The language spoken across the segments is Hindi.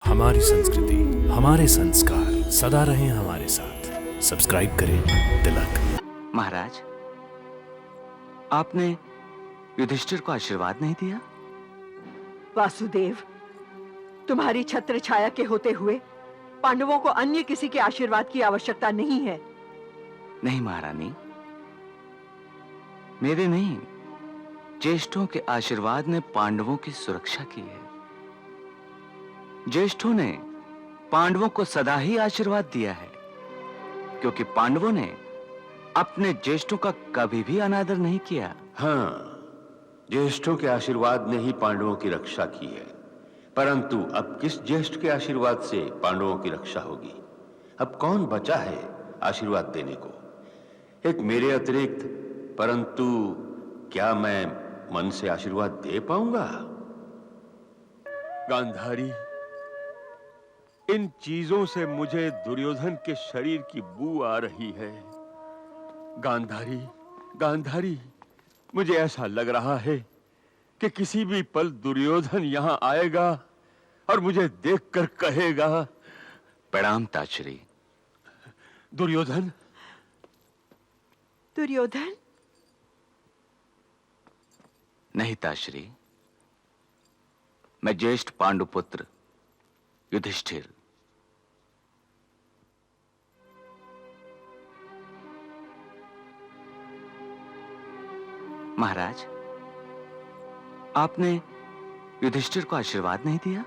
हमारी संस्कृति, हमारे संस्कार सदा रहें हमारे साथ। सब्सक्राइब करें तिलक। महाराज, आपने युधिष्ठिर को आशीर्वाद नहीं दिया? वासुदेव, तुम्हारी छत्र छाया के होते हुए पांडवों को अन्य किसी के आशीर्वाद की आवश्यकता नहीं है। नहीं महारानी, मेरे नहीं, ज्येष्ठों के आशीर्वाद ने पांडवों की सुरक्षा की है। ज्येष्ठों ने पांडवों को सदा ही आशीर्वाद दिया है, क्योंकि पांडवों ने अपने ज्येष्ठों का कभी भी अनादर नहीं किया। हाँ, ज्येष्ठों के आशीर्वाद ने ही पांडवों की रक्षा की है, परंतु अब किस ज्येष्ठ के आशीर्वाद से पांडवों की रक्षा होगी? अब कौन बचा है आशीर्वाद देने को? एक मेरे अतिरिक्त, परंतु क्या मैं मन से आशीर्वाद दे पाऊंगा? गांधारी, इन चीजों से मुझे दुर्योधन के शरीर की बू आ रही है। गांधारी, गांधारी, मुझे ऐसा लग रहा है कि किसी भी पल दुर्योधन यहां आएगा और मुझे देखकर कहेगा, प्रणाम ताचरी। दुर्योधन। दुर्योधन? नहीं ताश्री, मैं ज्येष्ठ पांडुपुत्र युधिष्ठिर। महाराज, आपने युधिष्ठिर को आशीर्वाद नहीं दिया?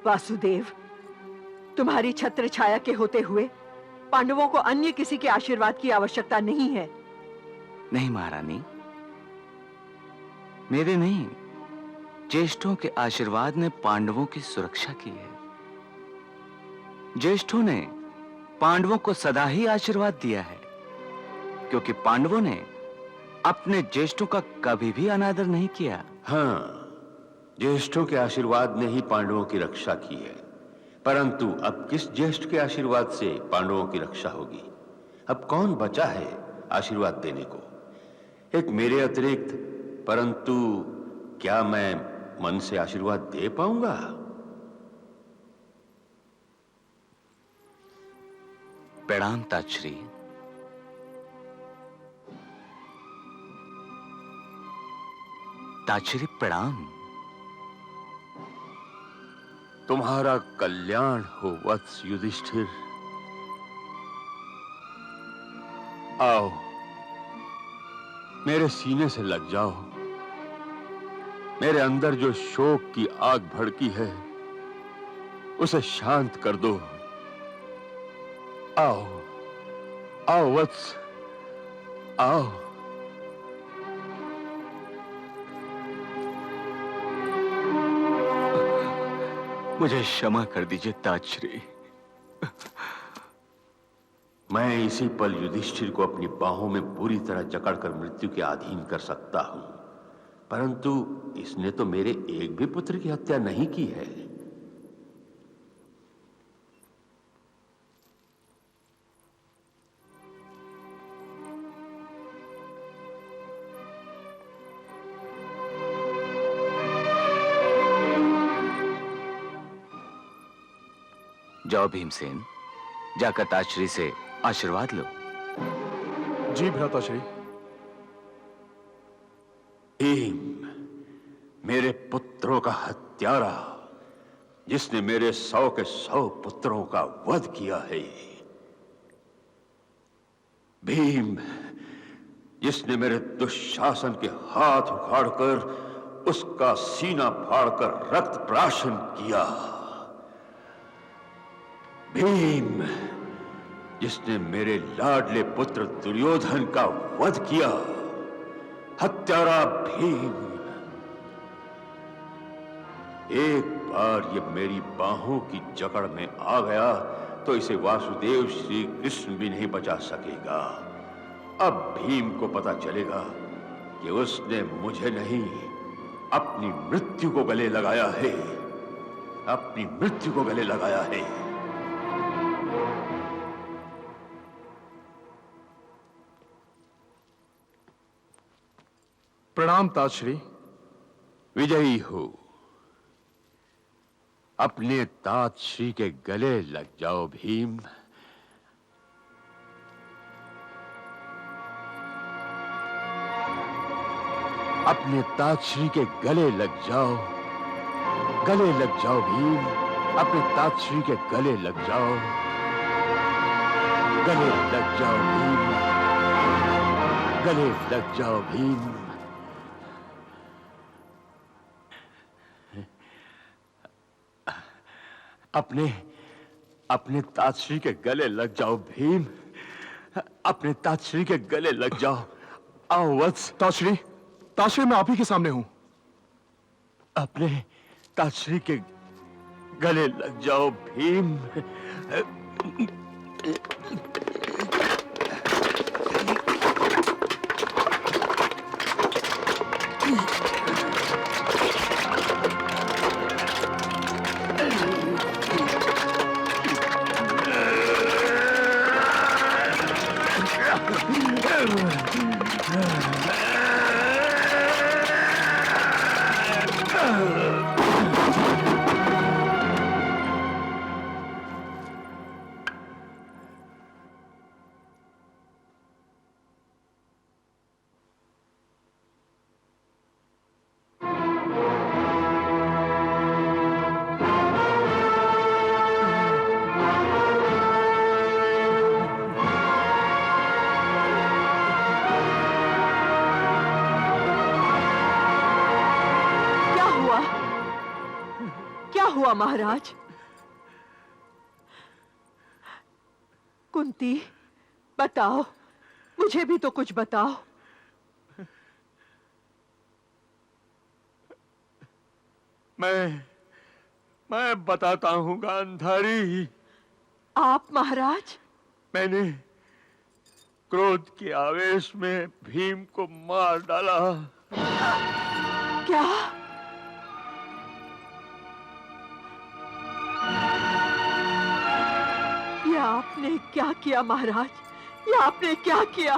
वासुदेव, तुम्हारी छत्र छाया के होते हुए पांडवों को अन्य किसी के आशीर्वाद की आवश्यकता नहीं है। नहीं महारानी, मेरे नहीं, ज्येष्ठों के आशीर्वाद ने पांडवों की सुरक्षा की है। ज्येष्ठों ने पांडवों को सदा ही आशीर्वाद दिया है, क्योंकि पांडवों ने अपने ज्येष्ठों का कभी भी अनादर नहीं किया। हाँ, ज्येष्ठों के आशीर्वाद ने ही पांडवों की रक्षा की है, परंतु अब किस ज्येष्ठ के आशीर्वाद से पांडवों की रक्षा होगी? अब कौन बचा है आशीर्वाद देने को? एक मेरे अतिरिक्त, परंतु क्या मैं मन से आशीर्वाद दे पाऊंगा? प्रणाम ताश्री। ताश्री प्रणाम। तुम्हारा कल्याण हो वत्स युधिष्ठिर। आओ, मेरे सीने से लग जाओ। मेरे अंदर जो शोक की आग भड़की है, उसे शांत कर दो। आओ, आओ वत्स, आओ। मुझे क्षमा कर दीजिए ताश्री। मैं इसी पल युधिष्ठिर को अपनी बाहों में बुरी तरह जकड़कर मृत्यु के अधीन कर सकता हूं, परंतु इसने तो मेरे एक भी पुत्र की हत्या नहीं की है। जाओ भीमसेन, जाकर ताश्री से आशीर्वाद लो। जी भ्राताश्री। भीम, मेरे पुत्रों का हत्यारा, जिसने मेरे 100 के 100 पुत्रों का वध किया है। भीम, जिसने मेरे दुशासन के हाथ उखाड़कर उसका सीना फाड़कर रक्त प्राशन किया। भीम, जिसने मेरे लाडले पुत्र दुर्योधन का वध किया। हत्यारा भीम, एक बार ये मेरी बाहों की जकड़ में आ गया तो इसे वासुदेव श्री कृष्ण भी नहीं बचा सकेगा। अब भीम को पता चलेगा कि उसने मुझे नहीं, अपनी मृत्यु को गले लगाया है, अपनी मृत्यु को गले लगाया है। प्रणाम ताश्री। विजयी हो। अपने तात श्री के गले लग जाओ भीम। अपने तात श्री के गले लग जाओ, गले लग जाओ भीम। अपने तात श्री के गले लग जाओ, गले लग जाओ भीम, गले लग जाओ भीम। अपने तातश्री के गले लग जाओ भीम। अपने तातश्री के गले लग जाओ। आओ वत्स। तातश्री, तातश्री मैं आप ही के सामने हूं। अपने तातश्री के गले लग जाओ भीम। हुआ महाराज? कुंती, बताओ, मुझे भी तो कुछ बताओ। मैं बताता हूं गांधारी। आप महाराज? मैंने क्रोध के आवेश में भीम को मार डाला। क्या? ये आपने क्या किया महाराज? ये आपने क्या किया?